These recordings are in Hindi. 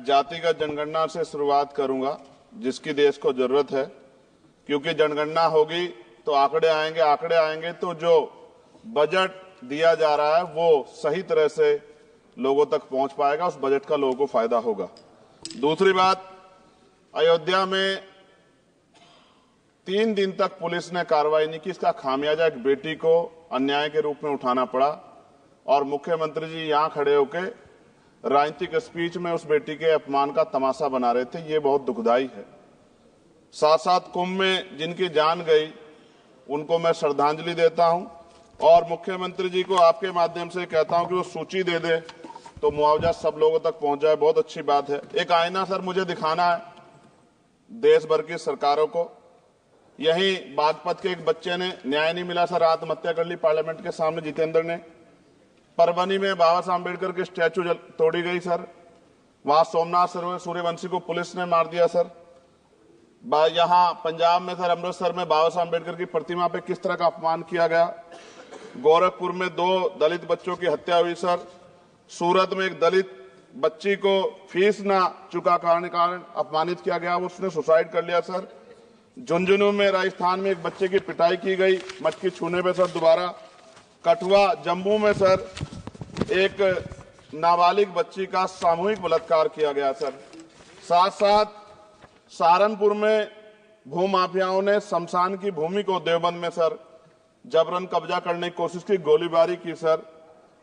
जातिगत जनगणना से शुरुआत करूंगा, जिसकी देश को जरूरत है, क्योंकि जनगणना होगी तो आंकड़े आएंगे तो जो बजट दिया जा रहा है वो सही तरह से लोगों तक पहुंच पाएगा, उस बजट का लोगों को फायदा होगा। दूसरी बात, अयोध्या में 3 दिन तक पुलिस ने कार्रवाई नहीं की, इसका खामियाजा एक बेटी को अन्याय के रूप में उठाना पड़ा और मुख्यमंत्री जी यहां खड़े होकर राजनीतिक स्पीच में उस बेटी के अपमान का तमाशा बना रहे थे। ये बहुत दुखदाई है। साथ साथ कुंभ में जिनकी जान गई उनको मैं श्रद्धांजलि देता हूं और मुख्यमंत्री जी को आपके माध्यम से कहता हूं कि वो सूची दे दे तो मुआवजा सब लोगों तक पहुंच जाए। बहुत अच्छी बात है। एक आईना सर मुझे दिखाना है देश भर की सरकारों को। यहीं बागपत के एक बच्चे ने न्याय नहीं मिला सर, आत्महत्या कर ली पार्लियामेंट के सामने, जितेंद्र ने। परभनी में बाबा साहब अम्बेडकर की स्टैचू तोड़ी गई सर, वहां सोमनाथ सूर्यवंशी को पुलिस ने मार दिया सर। यहां पंजाब में सर, अमृतसर में बाबा साहब अम्बेडकर की प्रतिमा पे किस तरह का अपमान किया गया। गोरखपुर में 2 दलित बच्चों की हत्या हुई सर। सूरत में एक दलित बच्ची को फीस ना चुका कारण अपमानित किया गया, उसने सुसाइड कर लिया सर। झुंझुनू में राजस्थान में एक बच्चे की पिटाई की गई मटकी छूने पे सर दोबारा। कठुआ जम्मू में सर एक नाबालिग बच्ची का सामूहिक बलात्कार किया गया सर। साथ साथ सहारनपुर में भूमाफियाओं ने शमशान की भूमि को देवबंद में सर जबरन कब्जा करने की कोशिश की, गोलीबारी की सर।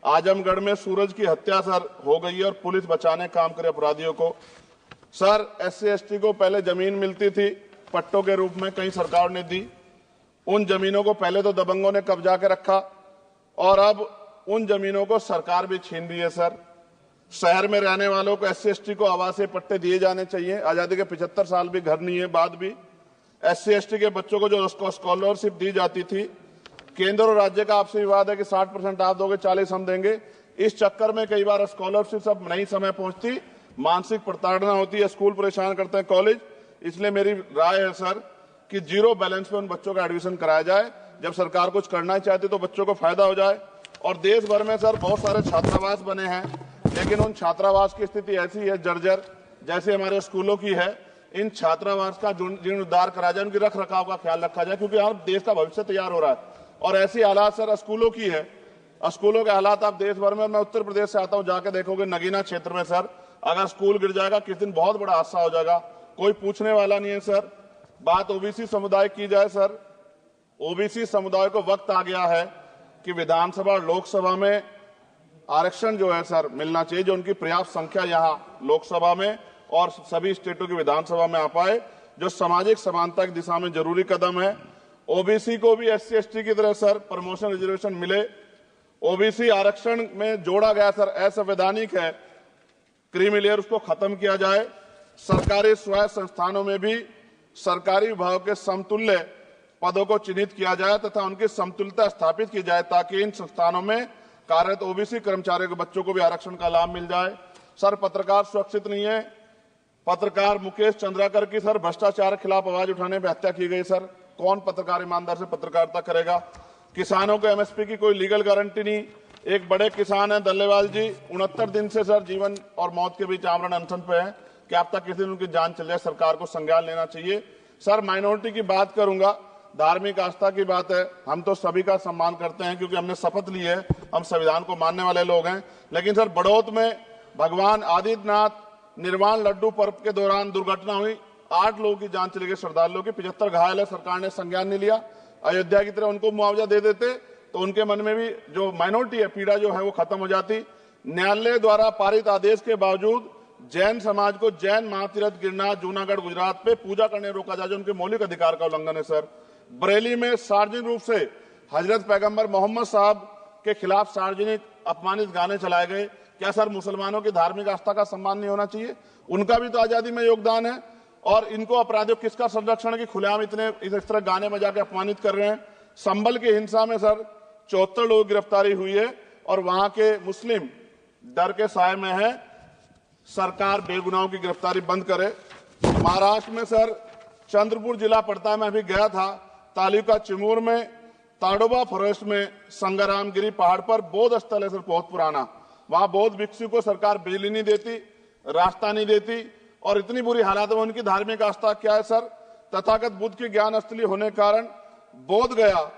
आजमगढ़ में सूरज की हत्या सर हो गई और पुलिस बचाने काम करे अपराधियों को। सर SC ST को पहले जमीन मिलती थी पट्टों के रूप में, कई सरकार ने दी। उन जमीनों को पहले तो दबंगों ने कब्जा के रखा और अब उन जमीनों को सरकार भी छीन रही है सर। शहर में रहने वालों को SC ST को आवासीय पट्टे दिए जाने चाहिए। आजादी के 75 साल भी घर नहीं है, बाद भी SC ST के बच्चों को जो स्कॉलरशिप दी जाती थी, केंद्र और राज्य का आपसे विवाद है कि 60% आप दोगे, 40 हम देंगे। इस चक्कर में कई बार स्कॉलरशिप सब नहीं समय पहुंचती, मानसिक प्रताड़ना होती है, स्कूल परेशान करते हैं, कॉलेज। इसलिए मेरी राय है सर कि 0 बैलेंस पे उन बच्चों का एडमिशन कराया जाए। जब सरकार कुछ करना चाहती तो बच्चों को फायदा हो जाए। और देश भर में सर बहुत सारे छात्रावास बने हैं, लेकिन उन छात्रावास की स्थिति ऐसी है जर्जर, जैसे हमारे स्कूलों की है। इन छात्रावास का जीर्णोद्धार करा जाए, उनकी रख रखाव का ख्याल रखा जाए, क्योंकि यहाँ देश का भविष्य तैयार हो रहा है। और ऐसी हालात सर स्कूलों की है। स्कूलों के हालात आप देश भर में, मैं उत्तर प्रदेश से आता हूँ, जाके देखोगे नगीना क्षेत्र में सर अगर स्कूल गिर जाएगा किस दिन बहुत बड़ा हादसा हो जाएगा, कोई पूछने वाला नहीं है सर। बात OBC समुदाय की जाए सर, OBC समुदाय को वक्त आ गया है कि विधानसभा और लोकसभा में आरक्षण जो है सर मिलना चाहिए, जो उनकी पर्याप्त संख्या यहाँ लोकसभा में और सभी स्टेटों की विधानसभा में आ पाए, जो सामाजिक समानता की दिशा में जरूरी कदम है। OBC को भी SC ST की तरह सर प्रमोशन रिजर्वेशन मिले। OBC आरक्षण में जोड़ा गया सर असंवैधानिक है, क्रीमी लेयर, उसको खत्म किया जाए। सरकारी स्वायत्त संस्थानों में भी सरकारी विभाग के समतुल्य पदों को चिन्हित किया जाए तथा उनकी समतुल्यता स्थापित की जाए, ताकि इन संस्थानों में कार्यरत OBC कर्मचारियों के बच्चों को भी आरक्षण का लाभ मिल जाए। सर पत्रकार सुरक्षित नहीं है। पत्रकार मुकेश चंद्राकर की सर भ्रष्टाचार के खिलाफ आवाज उठाने पर हत्या की गई सर। कौन पत्रकार ईमानदार से पत्रकारिता करेगा। किसानों को MSP की कोई लीगल गारंटी नहीं। एक बड़े किसान है दल्लेवाल जी, 69 दिन से सर जीवन और मौत के बीच आमरण अनशन पे है। क्या अब तक किसी दिन उनकी जान चल जाए, सरकार को संज्ञान लेना चाहिए। सर माइनॉरिटी की बात करूंगा, धार्मिक आस्था की बात है, हम तो सभी का सम्मान करते हैं क्योंकि हमने शपथ ली है, हम संविधान को मानने वाले लोग हैं। लेकिन सर बड़ौत में भगवान आदित्यनाथ निर्वाण लड्डू पर्व के दौरान दुर्घटना हुई, 8 लोगों की जान चली गई, श्रद्धालुओं की, 75 घायल है, सरकार ने संज्ञान नहीं लिया। अयोध्या की तरह उनको मुआवजा दे देते तो उनके मन में भी जो माइनॉरिटी है पीड़ा जो है वो खत्म हो जाती। न्यायालय द्वारा पारित आदेश के बावजूद जैन समाज को जैन महातीर्थ गिरनार जूनागढ़ गुजरात पे पूजा करने रोका जाए, जो उनके मौलिक अधिकार का उल्लंघन है सर। बरेली में सार्वजनिक रूप से हजरत पैगंबर मोहम्मद साहब के खिलाफ सार्वजनिक अपमानित गाने चलाए गए। क्या सर मुसलमानों की धार्मिक आस्था का सम्मान नहीं होना चाहिए? उनका भी तो आजादी में योगदान है। और इनको अपराधियों किसका संरक्षण है कि खुलेआम इतने इस तरह गाने बजा के अपमानित कर रहे हैं। संभल की हिंसा में सर 74 लोगों की गिरफ्तारी हुई है और वहां के मुस्लिम डर के साए में है। सरकार बेगुनाहों की गिरफ्तारी बंद करे। महाराष्ट्र में सर चंद्रपुर जिला पड़ता है, मैं अभी गया था, तालुका चिमूर में ताडोबा फॉरेस्ट में संगरामगिरी पहाड़ पर बौद्ध स्थल है सर, बहुत पुराना। वहां बौद्ध भिक्षु को सरकार बिजली नहीं देती, रास्ता नहीं देती और इतनी बुरी हालत में उनकी धार्मिक आस्था क्या है सर? तथागत बुद्ध की ज्ञान स्थली होने के कारण बोध गया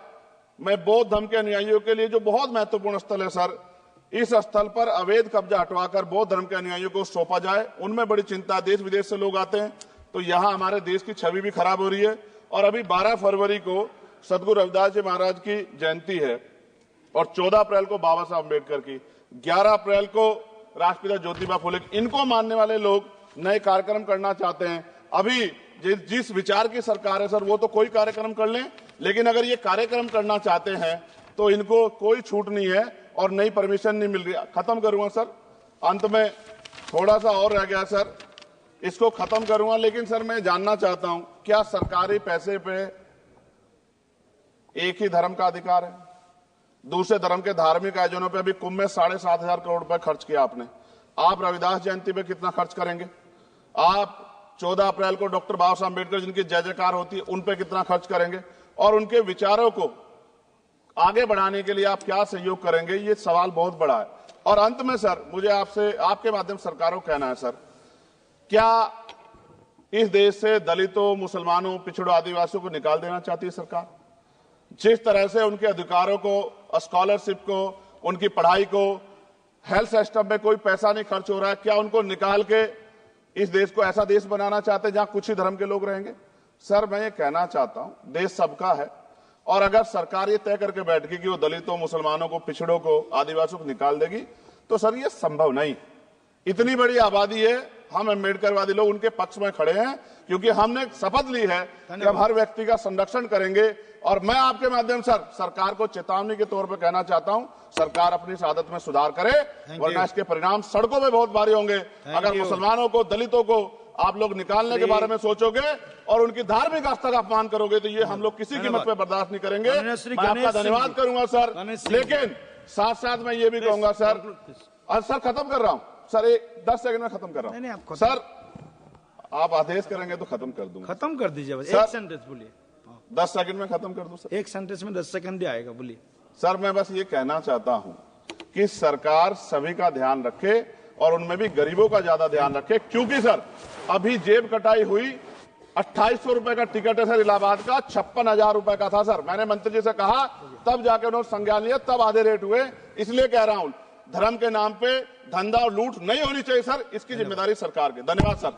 में बौद्ध धर्म के अनुयायियों के लिए जो बहुत महत्वपूर्ण स्थल है सर, इस स्थल पर अवैध कब्जा हटवाकर बौद्ध धर्म के अनुयायियों को सौंपा जाए। उनमें बड़ी चिंता, देश विदेश से लोग आते हैं, तो यहाँ हमारे देश की छवि भी खराब हो रही है। और अभी 12 फरवरी को सदगुरु रविदास जी महाराज की जयंती है और 14 अप्रैल को बाबा साहब अम्बेडकर की, 11 अप्रैल को राष्ट्रपिता ज्योतिबा फुले। इनको मानने वाले लोग नए कार्यक्रम करना चाहते हैं। अभी जिस विचार की सरकार है सर, वो तो कोई कार्यक्रम कर लें, लेकिन अगर ये कार्यक्रम करना चाहते हैं तो इनको कोई छूट नहीं है और नई परमिशन नहीं मिल रही। खत्म करूंगा सर, अंत में थोड़ा सा और रह गया सर, इसको खत्म करूंगा। लेकिन सर मैं जानना चाहता हूं, क्या सरकारी पैसे पे एक ही धर्म का अधिकार है? दूसरे धर्म के धार्मिक आयोजनों पे अभी कुंभ में 7,500 करोड़ रुपए खर्च किया आपने। आप रविदास जयंती पे कितना खर्च करेंगे? आप 14 अप्रैल को डॉक्टर बाबा साहब अम्बेडकर जिनकी जय जयकार होती है, उन पे कितना खर्च करेंगे? और उनके विचारों को आगे बढ़ाने के लिए आप क्या सहयोग करेंगे? ये सवाल बहुत बड़ा है। और अंत में सर, मुझे आपसे, आपके माध्यम से सरकारों को कहना है सर, क्या इस देश से दलितों, मुसलमानों, पिछड़ों, आदिवासियों को निकाल देना चाहती है सरकार? जिस तरह से उनके अधिकारों को, स्कॉलरशिप को, उनकी पढ़ाई को, हेल्थ सिस्टम में कोई पैसा नहीं खर्च हो रहा है, क्या उनको निकाल के इस देश को ऐसा देश बनाना चाहते हैं जहां कुछ ही धर्म के लोग रहेंगे? सर मैं ये कहना चाहता हूं, देश सबका है और अगर सरकार ये तय करके बैठ गई कि वो दलितों, मुसलमानों को, पिछड़ों को, आदिवासियों को निकाल देगी, तो सर ये संभव नहीं। इतनी बड़ी आबादी है, हम अम्बेडकरवादी लोग उनके पक्ष में खड़े हैं क्योंकि हमने शपथ ली है कि हम हर व्यक्ति का संरक्षण करेंगे। और मैं आपके माध्यम से सरकार को चेतावनी के तौर पर कहना चाहता हूं, सरकार अपनी इस आदत में सुधार करे, वरना इसके परिणाम सड़कों में बहुत भारी होंगे। अगर मुसलमानों को, दलितों को आप लोग निकालने के बारे में सोचोगे और उनकी धार्मिक आस्था का अपमान करोगे, तो ये हम लोग किसी कीमत पे बर्दाश्त नहीं करेंगे। मैं आपका धन्यवाद करूंगा सर, लेकिन साथ साथ मैं ये भी कहूंगा सर, सर खत्म कर रहा हूं सर, 10 सेकंड में खत्म कर रहा हूं सर, आप आदेश करेंगे तो खत्म कर दूंगा। खत्म कर दीजिए, एक सेंटेंस बोलिए। 10 सेकंड में खत्म कर दूं सर? एक सेंटेंस में 10 सेकंड भी आएगा, बोलिए सर। मैं बस ये कहना चाहता हूं कि सरकार सभी का ध्यान रखे और उनमें भी गरीबों का ज्यादा ध्यान रखे, क्योंकि सर अभी जेब कटाई हुई, 2800 रुपए का टिकट है सर इलाहाबाद का, 56,000 रुपए का था सर। मैंने मंत्री जी से कहा, तब जाके उन्होंने संज्ञान लिया, तब आधे रेट हुए। इसलिए कह रहा हूं, धर्म के नाम पे धंधा और लूट नहीं होनी चाहिए सर, इसकी जिम्मेदारी सरकार की। धन्यवाद सर।